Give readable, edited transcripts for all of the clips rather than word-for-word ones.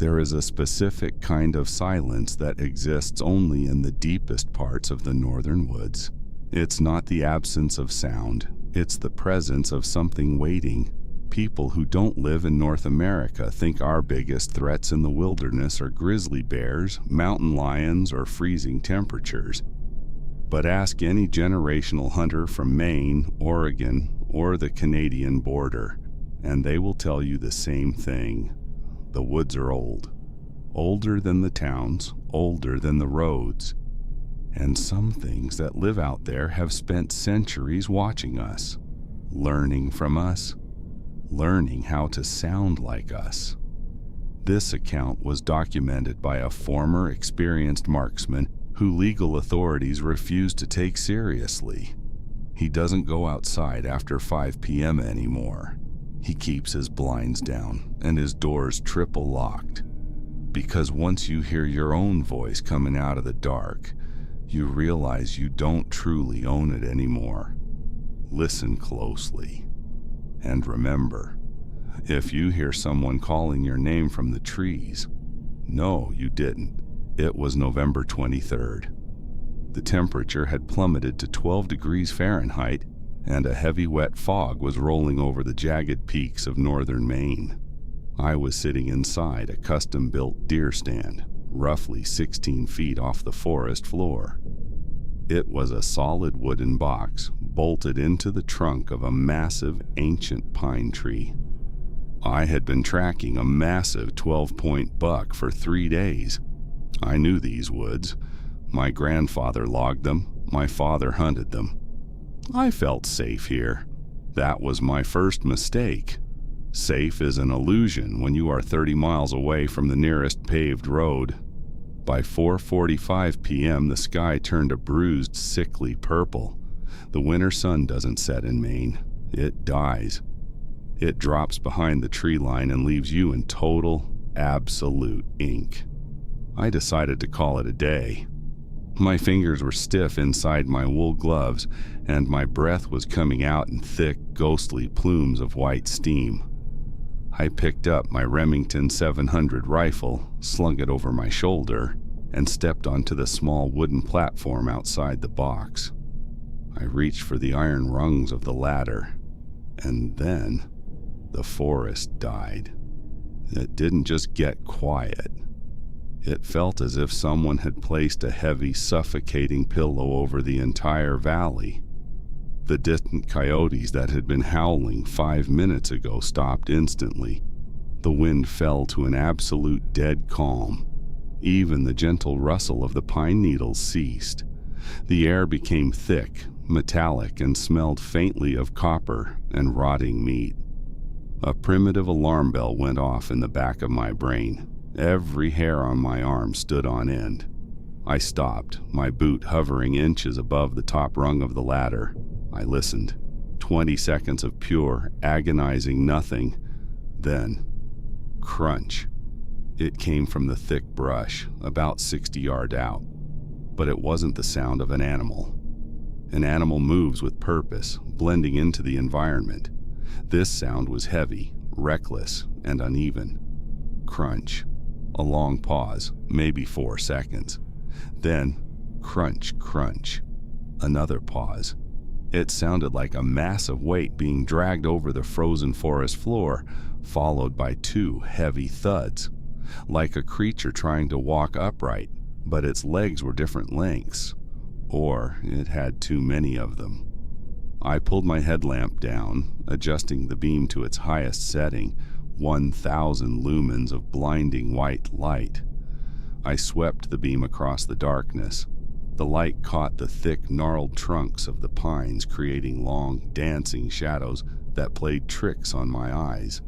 There is a specific kind of silence that exists only in the deepest parts of the northern woods. It's not the absence of sound, it's the presence of something waiting. People who don't live in North America think our biggest threats in the wilderness are grizzly bears, mountain lions, or freezing temperatures. But ask any generational hunter from Maine, Oregon, or the Canadian border, and they will tell you the same thing. The woods are old. Older than the towns, older than the roads. And some things that live out there have spent centuries watching us, learning from us, learning how to sound like us. This account was documented by a former experienced marksman who legal authorities refuse to take seriously. He doesn't go outside after 5 p.m. anymore. He keeps his blinds down and his doors triple locked. Because once you hear your own voice coming out of the dark, you realize you don't truly own it anymore. Listen closely. And remember, if you hear someone calling your name from the trees, no, you didn't. It was November 23rd. The temperature had plummeted to 12 degrees Fahrenheit, and a heavy wet fog was rolling over the jagged peaks of Northern Maine. I was sitting inside a custom-built deer stand, roughly 16 feet off the forest floor. It was a solid wooden box bolted into the trunk of a massive ancient pine tree. I had been tracking a massive 12-point buck for 3 days. I knew these woods. My grandfather logged them. My father hunted them. I felt safe here. That was my first mistake. Safe is an illusion when you are 30 miles away from the nearest paved road. By 4:45 p.m., the sky turned a bruised, sickly purple. The winter sun doesn't set in Maine. It dies. It drops behind the tree line and leaves you in total, absolute ink. I decided to call it a day. My fingers were stiff inside my wool gloves, and my breath was coming out in thick, ghostly plumes of white steam. I picked up my Remington 700 rifle, slung it over my shoulder, and stepped onto the small wooden platform outside the box. I reached for the iron rungs of the ladder, and then the forest died. It didn't just get quiet. It felt as if someone had placed a heavy, suffocating pillow over the entire valley. The distant coyotes that had been howling 5 minutes ago stopped instantly. The wind fell to an absolute dead calm. Even the gentle rustle of the pine needles ceased. The air became thick, metallic, and smelled faintly of copper and rotting meat. A primitive alarm bell went off in the back of my brain. Every hair on my arm stood on end. I stopped, my boot hovering inches above the top rung of the ladder. I listened. 20 seconds of pure, agonizing nothing. Then, crunch. It came from the thick brush, about 60 yards out. But it wasn't the sound of an animal. An animal moves with purpose, blending into the environment. This sound was heavy, reckless, and uneven. Crunch. A long pause, maybe 4 seconds. Then, crunch, crunch. Another pause. It sounded like a massive weight being dragged over the frozen forest floor, followed by 2 heavy thuds. Like a creature trying to walk upright, but its legs were different lengths. Or it had too many of them. I pulled my headlamp down, adjusting the beam to its highest setting, 1,000 lumens of blinding white light. I swept the beam across the darkness. The light caught the thick, gnarled trunks of the pines, creating long, dancing shadows that played tricks on my eyes.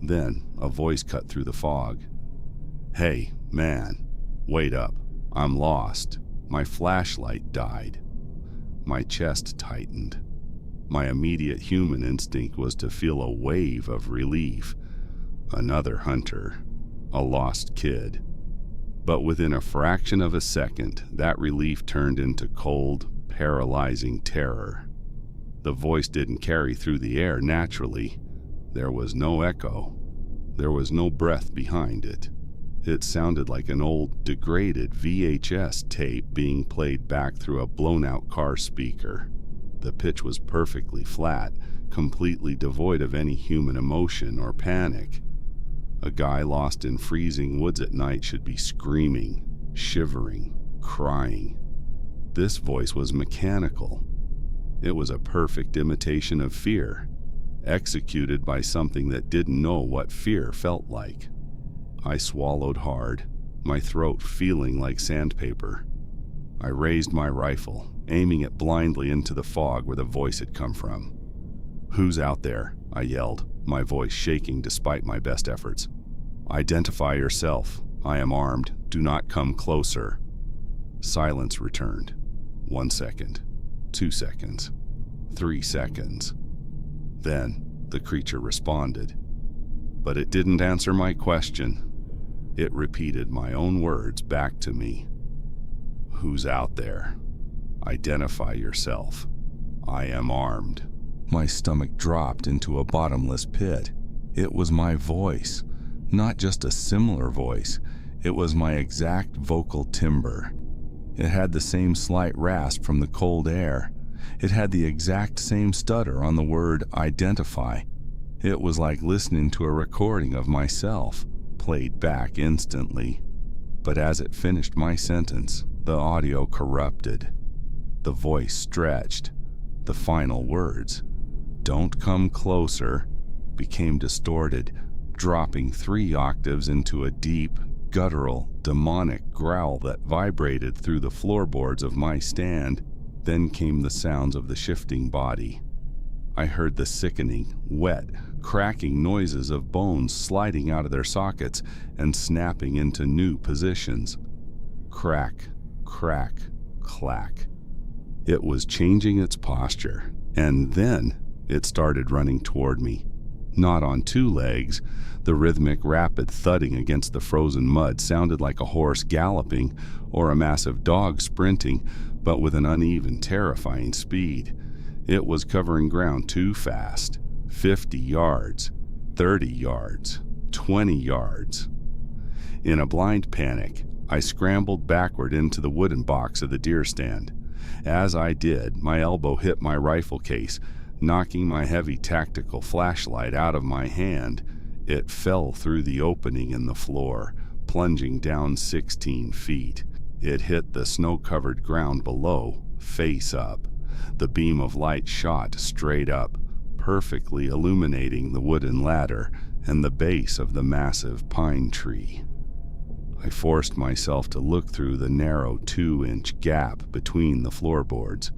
Then a voice cut through the fog. "Hey, man, wait up. I'm lost. My flashlight died." My chest tightened. My immediate human instinct was to feel a wave of relief. Another hunter. A lost kid. But within a fraction of a second, that relief turned into cold, paralyzing terror. The voice didn't carry through the air naturally. There was no echo. There was no breath behind it. It sounded like an old, degraded VHS tape being played back through a blown-out car speaker. The pitch was perfectly flat, completely devoid of any human emotion or panic. A guy lost in freezing woods at night should be screaming, shivering, crying. This voice was mechanical. It was a perfect imitation of fear, executed by something that didn't know what fear felt like. I swallowed hard, my throat feeling like sandpaper. I raised my rifle, aiming it blindly into the fog where the voice had come from. "Who's out there?" I yelled, my voice shaking despite my best efforts. "Identify yourself. I am armed. Do not come closer." Silence returned. 1 second, 2 seconds, 3 seconds. Then the creature responded. But it didn't answer my question. It repeated my own words back to me. "Who's out there? Identify yourself. I am armed." My stomach dropped into a bottomless pit. It was my voice, not just a similar voice. It was my exact vocal timbre. It had the same slight rasp from the cold air. It had the exact same stutter on the word identify. It was like listening to a recording of myself, played back instantly. But as it finished my sentence, the audio corrupted. The voice stretched. The final words, "Don't come closer," became distorted, dropping 3 octaves into a deep, guttural, demonic growl that vibrated through the floorboards of my stand. Then came the sounds of the shifting body. I heard the sickening, wet, cracking noises of bones sliding out of their sockets and snapping into new positions. Crack, crack, clack. It was changing its posture, and then it started running toward me. Not on 2 legs. The rhythmic, rapid thudding against the frozen mud sounded like a horse galloping or a massive dog sprinting, but with an uneven, terrifying speed. It was covering ground too fast. 50 yards, 30 yards, 20 yards. In a blind panic, I scrambled backward into the wooden box of the deer stand. As I did, my elbow hit my rifle case, knocking my heavy tactical flashlight out of my hand. It fell through the opening in the floor, plunging down 16 feet. It hit the snow-covered ground below, face up. The beam of light shot straight up, perfectly illuminating the wooden ladder and the base of the massive pine tree. I forced myself to look through the narrow 2-inch gap between the floorboards.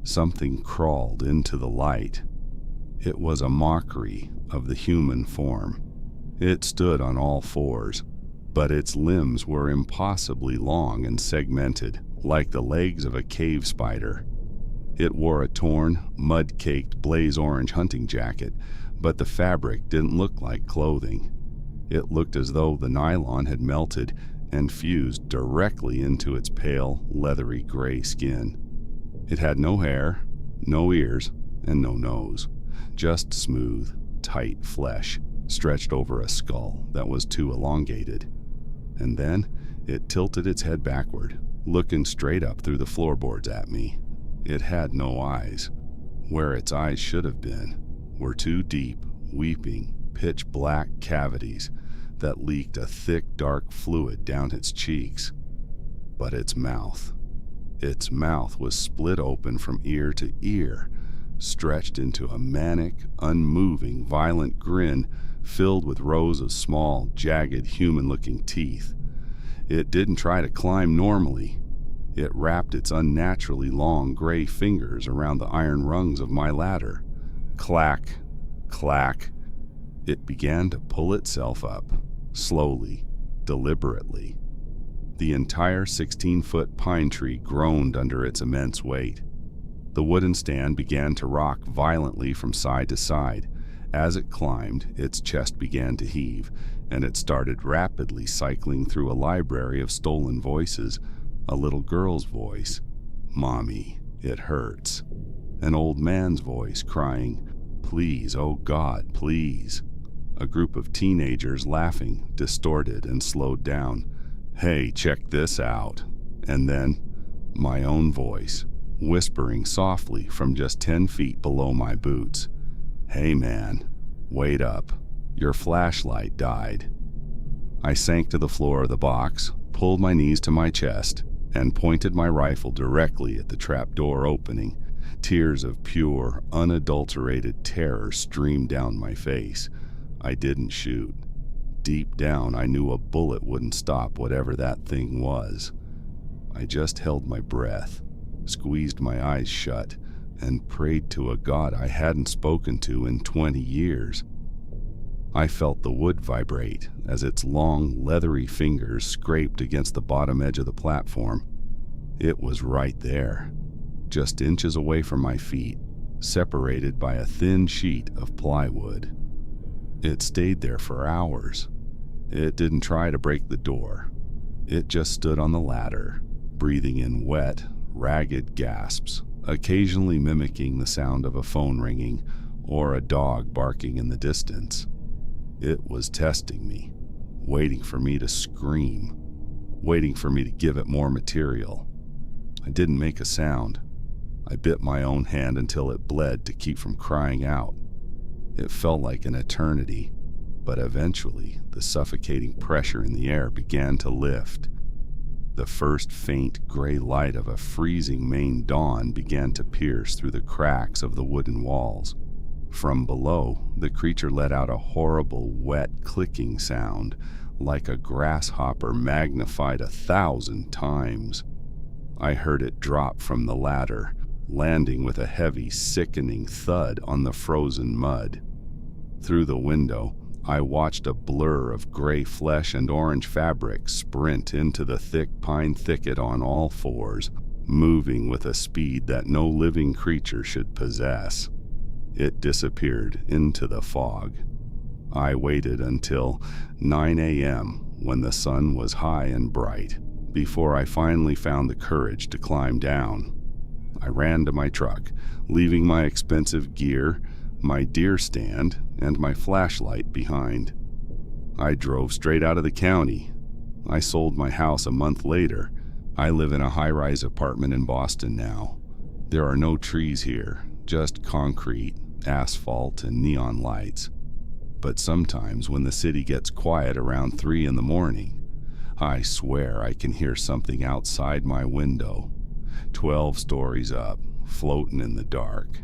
Something crawled into the light. It was a mockery of the human form. It stood on all 4s, but its limbs were impossibly long and segmented, like the legs of a cave spider. It wore a torn, mud-caked blaze-orange hunting jacket, but the fabric didn't look like clothing. It looked as though the nylon had melted and fused directly into its pale, leathery gray skin. It had no hair, no ears, and no nose. Just smooth, tight flesh stretched over a skull that was too elongated. And then it tilted its head backward, looking straight up through the floorboards at me. It had no eyes. Where its eyes should have been were 2 deep, weeping, pitch-black cavities that leaked a thick, dark fluid down its cheeks. But its mouth was split open from ear to ear, stretched into a manic, unmoving, violent grin filled with rows of small, jagged, human-looking teeth. It didn't try to climb normally. It wrapped its unnaturally long gray fingers around the iron rungs of my ladder. Clack, clack. It began to pull itself up, slowly, deliberately. The entire 16-foot pine tree groaned under its immense weight. The wooden stand began to rock violently from side to side. As it climbed, its chest began to heave, and it started rapidly cycling through a library of stolen voices. A little girl's voice, "Mommy, it hurts." An old man's voice crying, "Please, oh God, please." A group of teenagers laughing, distorted and slowed down. "Hey, check this out." And then, my own voice, whispering softly from just 10 feet below my boots. "Hey man, wait up. Your flashlight died." I sank to the floor of the box, pulled my knees to my chest, and pointed my rifle directly at the trapdoor opening. Tears of pure, unadulterated terror streamed down my face. I didn't shoot. Deep down, I knew a bullet wouldn't stop whatever that thing was. I just held my breath, squeezed my eyes shut, and prayed to a God I hadn't spoken to in 20 years. I felt the wood vibrate as its long, leathery fingers scraped against the bottom edge of the platform. It was right there, just inches away from my feet, separated by a thin sheet of plywood. It stayed there for hours. It didn't try to break the door. It just stood on the ladder, breathing in wet, ragged gasps, occasionally mimicking the sound of a phone ringing or a dog barking in the distance. It was testing me, waiting for me to scream, waiting for me to give it more material. I didn't make a sound. I bit my own hand until it bled to keep from crying out. It felt like an eternity, but eventually the suffocating pressure in the air began to lift. The first faint gray light of a freezing Maine dawn began to pierce through the cracks of the wooden walls. From below, the creature let out a horrible, wet clicking sound, like a grasshopper magnified 1,000 times. I heard it drop from the ladder, landing with a heavy, sickening thud on the frozen mud. Through the window, I watched a blur of gray flesh and orange fabric sprint into the thick pine thicket on all fours, moving with a speed that no living creature should possess. It disappeared into the fog. I waited until 9 a.m. when the sun was high and bright, before I finally found the courage to climb down. I ran to my truck, leaving my expensive gear, my deer stand, and my flashlight behind. I drove straight out of the county. I sold my house a month later. I live in a high-rise apartment in Boston now. There are no trees here, just concrete, asphalt, and neon lights. But sometimes when the city gets quiet around 3 in the morning, I swear I can hear something outside my window, 12 stories up, floating in the dark.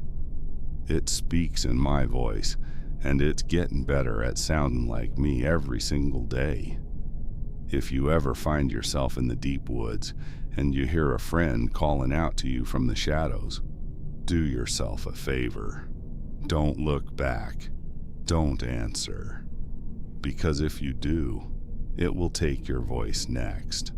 It speaks in my voice, and it's getting better at sounding like me every single day. If you ever find yourself in the deep woods and you hear a friend calling out to you from the shadows, do yourself a favor. Don't look back. Don't answer. Because if you do, it will take your voice next.